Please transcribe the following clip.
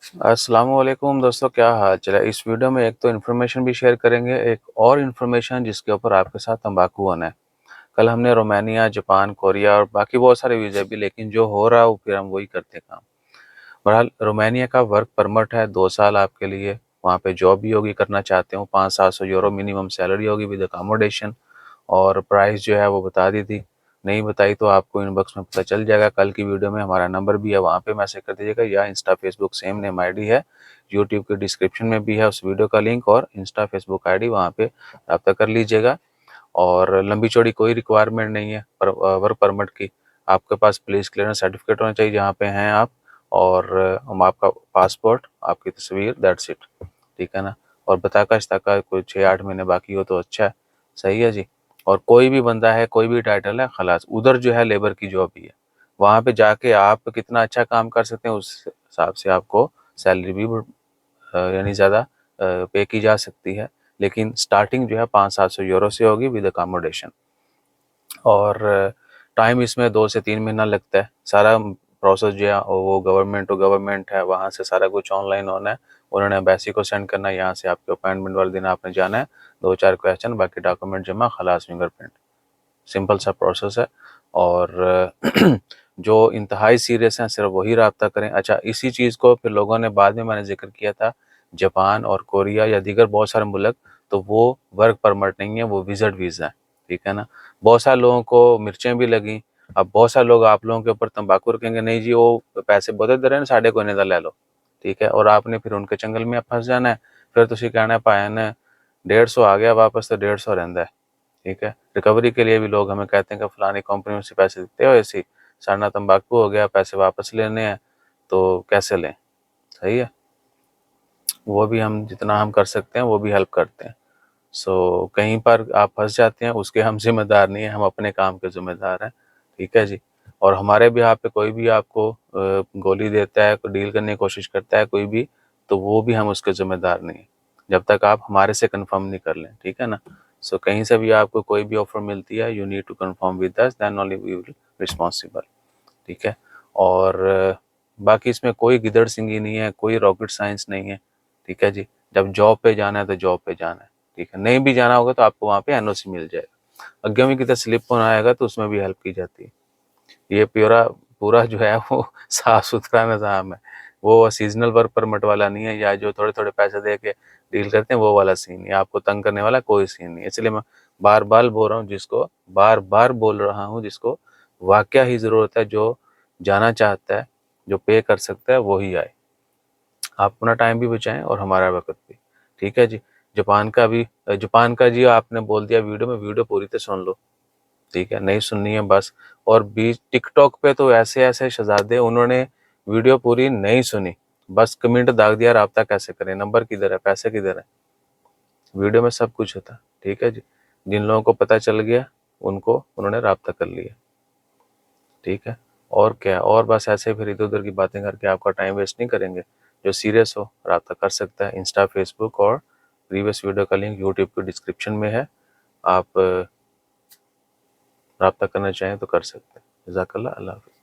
अस्सलाम वालेकुम दोस्तों, क्या हाल चाल है। इस वीडियो में एक तो इन्फॉर्मेशन भी शेयर करेंगे, एक और इन्फॉर्मेशन जिसके ऊपर आपके साथ तंबाकू होना है। कल हमने रोमानिया, जापान, कोरिया और बाकी बहुत सारे वीज़े भी, लेकिन जो हो रहा है वो फिर हम वही करते हैं काम। बहरहाल रोमानिया का वर्क परमिट है 2 साल आपके लिए। वहाँ पे जॉब भी होगी, करना चाहते हो 500-700 यूरो मिनिमम सैलरी होगी विद अकोमोडेशन। और प्राइस जो है वो बता दी थी, नहीं बताई तो आपको इनबॉक्स में पता चल जाएगा। कल की वीडियो में हमारा नंबर भी है, वहाँ पे मैसेज कर दीजिएगा, या Insta Facebook same name ID है। यूट्यूब के डिस्क्रिप्शन में भी है उस वीडियो का लिंक, और इंस्टा फेसबुक आईडी, वहाँ पे रब्ता कर लीजिएगा। और लंबी चौड़ी कोई रिक्वायरमेंट नहीं है वर्क परमिट की। आपके पास पुलिस क्लियरेंस सर्टिफिकेट होना चाहिए जहाँ पे हैं आप, और हम आपका पासपोर्ट, आपकी तस्वीर, दैट्स इट। ठीक है ना। और बताका इस्ताका कोई 6-8 महीने बाकी हो तो अच्छा है। सही है जी। और कोई भी बंदा है, कोई भी टाइटल है, खलास उधर जो है लेबर की जॉब ही है। वहाँ पे जाके आप कितना अच्छा काम कर सकते हैं उस हिसाब से आपको सैलरी भी यानी ज़्यादा पे की जा सकती है। लेकिन स्टार्टिंग जो है 500-700 यूरो से होगी विद अकोमोडेशन। और टाइम इसमें 2 से 3 महीना लगता है। सारा प्रोसेस जो है वो गवर्नमेंट टू गवर्नमेंट है, वहाँ से सारा कुछ ऑनलाइन होना है। उन्होंने एम्बेसी को सेंड करना है, यहाँ से आपके अपॉइंटमेंट वाले दिन आपने जाना है, 2-4 क्वेश्चन, बाकी डॉक्यूमेंट जमा, खलास फिंगरप्रिंट। सिंपल सा प्रोसेस है। और जो इंतहाई सीरियस हैं सिर्फ वही रब्ता करें। अच्छा, इसी चीज़ को फिर लोगों ने बाद में, मैंने जिक्र किया था, जापान और कोरिया या दीगर बहुत सारे मुल्क, तो वो वर्क परमिट नहीं है, वो विजिट वीज़ा है। ठीक है ना। बहुत सारे लोगों को मिर्चें भी लगी। अब बहुत सारे लोग आप लोगों के ऊपर तंबाकू रखेंगे, नहीं जी वो पैसे बहुत दे रहे हैं, साढ़े को इन्हें ले लो। ठीक है। और आपने फिर उनके चंगल में फंस जाना है। फिर तुम कहना है पाया ने 150 आ गया वापस, तो 150 रहता है। ठीक है। रिकवरी के लिए भी लोग हमें कहते हैं कि फलानी कंपनी से पैसे देते हो, ऐसी साड़ना तंबाकू हो गया, पैसे वापस लेने हैं, तो कैसे लें। सही है। वो भी हम जितना हम कर सकते हैं वो भी हेल्प करते हैं। सो कहीं पर आप फंस जाते हैं, उसके हम जिम्मेदार नहीं हैं, हम अपने काम के जिम्मेदार हैं। ठीक है जी। और हमारे भी यहाँ पे कोई भी आपको गोली देता है, कोई डील करने की कोशिश करता है कोई भी, तो वो भी हम उसके जिम्मेदार नहीं हैं, जब तक आप हमारे से कंफर्म नहीं कर लें। ठीक है ना। सो कहीं से भी आपको कोई भी ऑफर मिलती है, you need to confirm with us, then only we will responsible. ठीक है। और बाकी इसमें कोई गिदड़ सिंगी नहीं है, कोई रॉकेट साइंस नहीं है। ठीक है जी। जब जॉब पे जाना है तो जॉब पे जाना है। ठीक है। नहीं भी जाना होगा तो आपको वहाँ पे एनओसी मिल जाएगा। आगे भी कितना स्लिप होना आएगा तो उसमें भी हेल्प की जाती है। ये पूरा पूरा जो है वो साफ सुथरा निज़ाम है। वो सीजनल वर्क परमिट वाला नहीं है, या जो थोड़े थोड़े पैसे दे के डील करते हैं वो वाला सीन नहीं है। आपको तंग करने वाला कोई सीन नहीं है। इसलिए मैं बार बार बोल रहा हूँ, जिसको वाकया ही ज़रूरत है, जो जाना चाहता है, जो पे कर सकता है, वो ही आए। आप अपना टाइम भी बचाएं और हमारा वक्त भी। ठीक है जी। जापान का जी आपने बोल दिया वीडियो में, वीडियो पूरी तरह सुन लो। ठीक है। नहीं सुननी है बस। और बीच टिकटॉक पे तो ऐसे ऐसे शहजादे, उन्होंने वीडियो पूरी नहीं सुनी, बस कमेंट दाग दिया, राब्ता कैसे करें, नंबर किधर है, पैसे किधर है। वीडियो में सब कुछ होता। ठीक है जी। जिन लोगों को पता चल गया उनको उन्होंने राब्ता कर लिया। ठीक है। और क्या, और बस ऐसे फिर इधर उधर की बातें करके आपका टाइम वेस्ट नहीं करेंगे। जो सीरियस हो राब्ता कर सकता है। इंस्टा, फेसबुक और प्रीवियस वीडियो का लिंक यूट्यूब के डिस्क्रिप्शन में है। आप राब्ता करना चाहें तो कर सकते हैं। जज़ाकल्लाह। अल्लाह हाफ़िज़।